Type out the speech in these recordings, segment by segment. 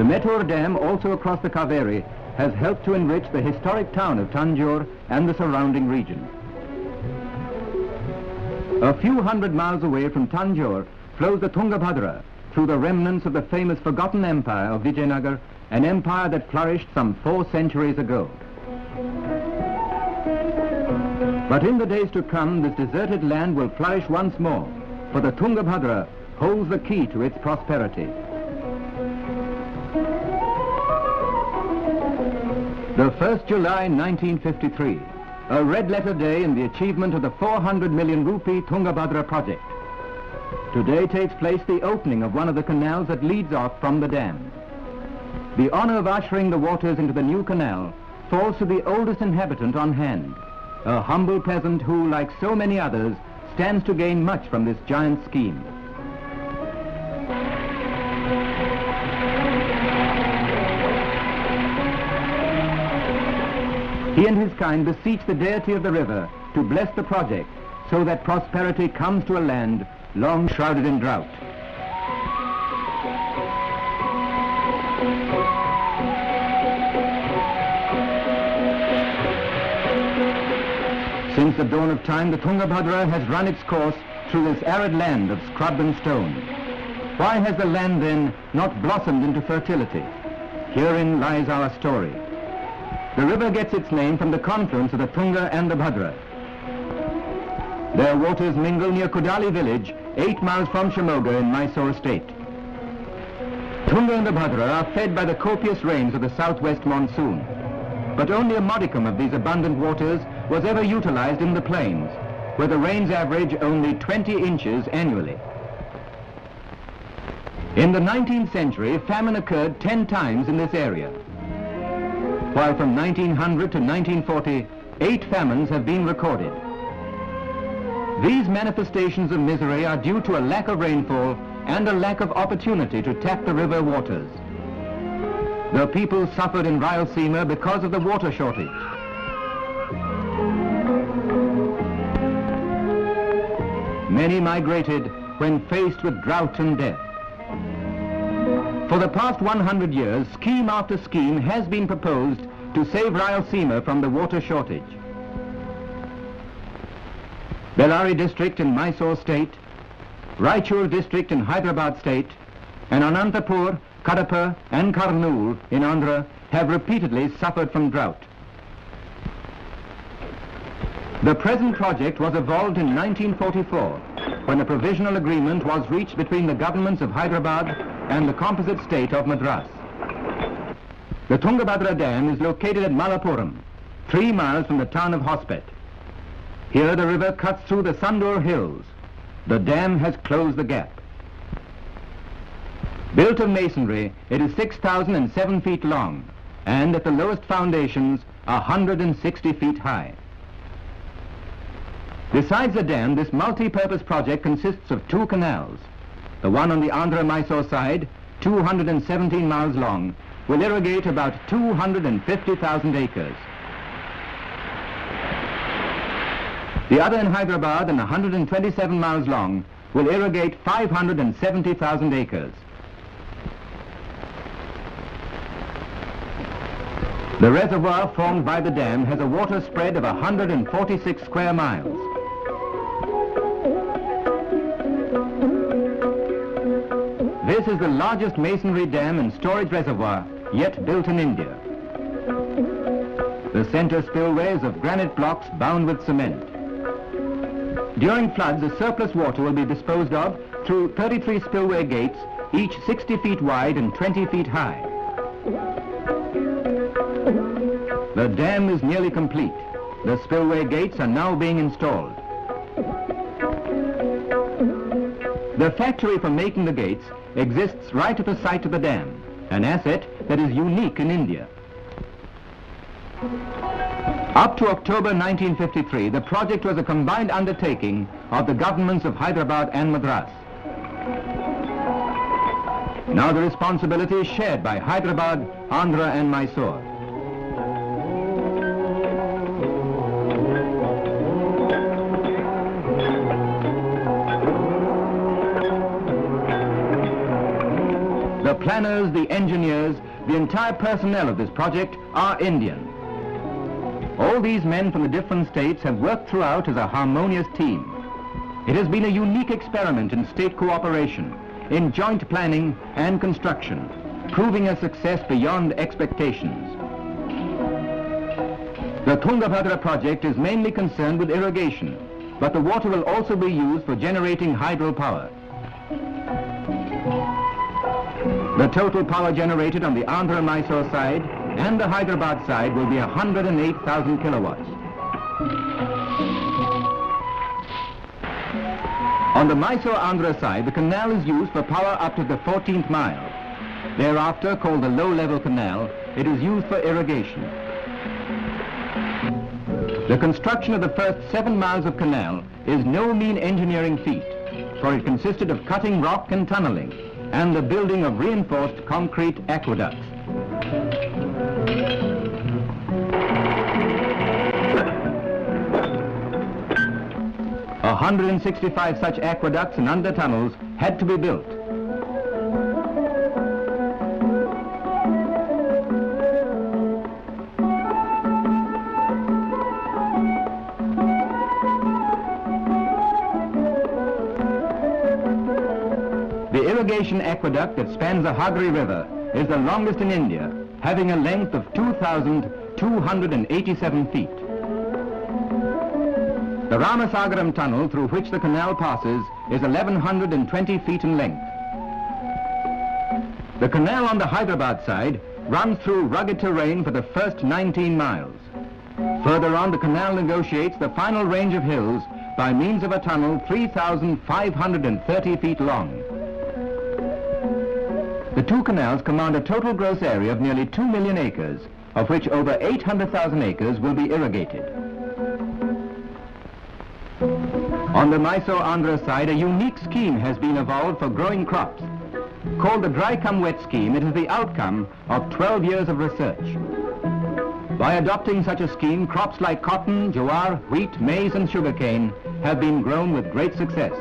The Mettur Dam, also across the Kaveri, has helped to enrich the historic town of Tanjore and the surrounding region. A few hundred miles away from Tanjore flows the Thungabhadra through the remnants of the famous forgotten empire of Vijayanagar, an empire that flourished some 4 centuries ago. But in the days to come, this deserted land will flourish once more, for the Thungabhadra holds the key to its prosperity. The 1st July 1953, a red-letter day in the achievement of the 400 million rupee Thungabhadra project. Today takes place the opening of one of the canals that leads off from the dam. The honor of ushering the waters into the new canal falls to the oldest inhabitant on hand, a humble peasant who, like so many others, stands to gain much from this giant scheme. He and his kind beseech the deity of the river to bless the project so that prosperity comes to a land long shrouded in drought. Since the dawn of time, the Tungabhadra has run its course through this arid land of scrub and stone. Why has the land then not blossomed into fertility? Herein lies our story. The river gets its name from the confluence of the Tunga and the Bhadra. Their waters mingle near Kudali village, 8 miles from Shimoga in Mysore state. Tunga and the Bhadra are fed by the copious rains of the southwest monsoon. But only a modicum of these abundant waters was ever utilized in the plains, where the rains average only 20 inches annually. In the 19th century, famine occurred 10 times in this area, while from 1900 to 1940, 8 famines have been recorded. These manifestations of misery are due to a lack of rainfall and a lack of opportunity to tap the river waters. The people suffered in Rayalaseema because of the water shortage. Many migrated when faced with drought and death. For the past 100 years, scheme after scheme has been proposed to save Rayalaseema from the water shortage. Bellary district in Mysore state, Raichur district in Hyderabad state, and Anantapur, Kadapa and Kurnool in Andhra have repeatedly suffered from drought. The present project was evolved in 1944, when a provisional agreement was reached between the governments of Hyderabad and the composite state of Madras. The Thungabhadra Dam is located at Malappuram, 3 miles from the town of Hospet. Here the river cuts through the Sandur hills. The dam has closed the gap. Built of masonry, it is 6,007 feet long, and at the lowest foundations, 160 feet high. Besides the dam, this multi-purpose project consists of 2 canals. The one on the Andhra-Mysore side, 217 miles long, will irrigate about 250,000 acres. The other in Hyderabad, and 127 miles long, will irrigate 570,000 acres. The reservoir formed by the dam has a water spread of 146 square miles. This is the largest masonry dam and storage reservoir yet built in India. The center spillway is of granite blocks bound with cement. During floods, the surplus water will be disposed of through 33 spillway gates, each 60 feet wide and 20 feet high. The dam is nearly complete. The spillway gates are now being installed. The factory for making the gates exists right at the site of the dam, an asset that is unique in India. Up to October 1953, the project was a combined undertaking of the governments of Hyderabad and Madras. Now the responsibility is shared by Hyderabad, Andhra and Mysore. The planners, the engineers, the entire personnel of this project are Indian. All these men from the different states have worked throughout as a harmonious team. It has been a unique experiment in state cooperation, in joint planning and construction, proving a success beyond expectations. The Thungabhadra project is mainly concerned with irrigation, but the water will also be used for generating hydropower. The total power generated on the Andhra-Mysore side and the Hyderabad side will be 108,000 kilowatts. On the Mysore-Andhra side, the canal is used for power up to the 14th mile. Thereafter, called the low-level canal, it is used for irrigation. The construction of the first 7 miles of canal is no mean engineering feat, for it consisted of cutting rock and tunneling, and the building of reinforced concrete aqueducts. A 165 such aqueducts and under tunnels had to be built. The irrigation aqueduct that spans the Hydroelectric River is the longest in India, having a length of 2,287 feet. The Ramasagaram tunnel through which the canal passes is 1,120 feet in length. The canal on the Hyderabad side runs through rugged terrain for the first 19 miles. Further on, the canal negotiates the final range of hills by means of a tunnel 3,530 feet long. The two canals command a total gross area of nearly 2 million acres, of which over 800,000 acres will be irrigated. On the Mysore-Andhra side, a unique scheme has been evolved for growing crops. Called the dry-cum-wet scheme, it is the outcome of 12 years of research. By adopting such a scheme, crops like cotton, jowar, wheat, maize and sugarcane have been grown with great success.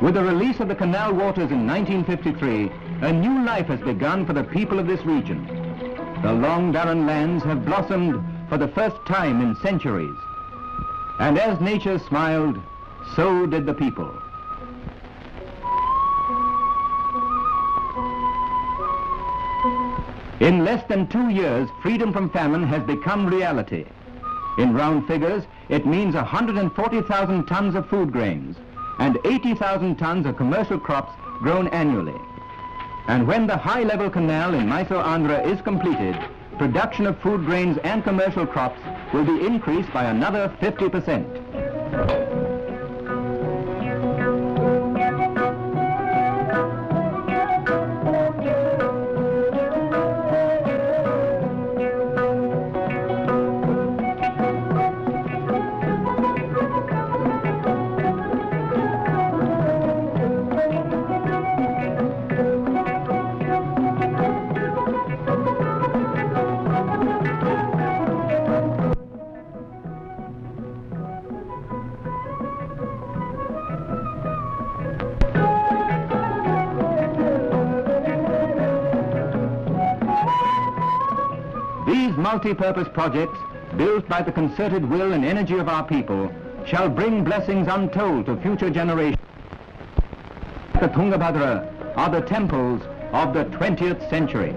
With the release of the canal waters in 1953, a new life has begun for the people of this region. The long barren lands have blossomed for the first time in centuries. And as nature smiled, so did the people. In less than 2 years, freedom from famine has become reality. In round figures, it means 140,000 tons of food grains and 80,000 tons of commercial crops grown annually. And when the high-level canal in Mysore-Andhra is completed, production of food grains and commercial crops will be increased by another 50%. These multi-purpose projects, built by the concerted will and energy of our people, shall bring blessings untold to future generations. The Tungabhadra are the temples of the 20th century.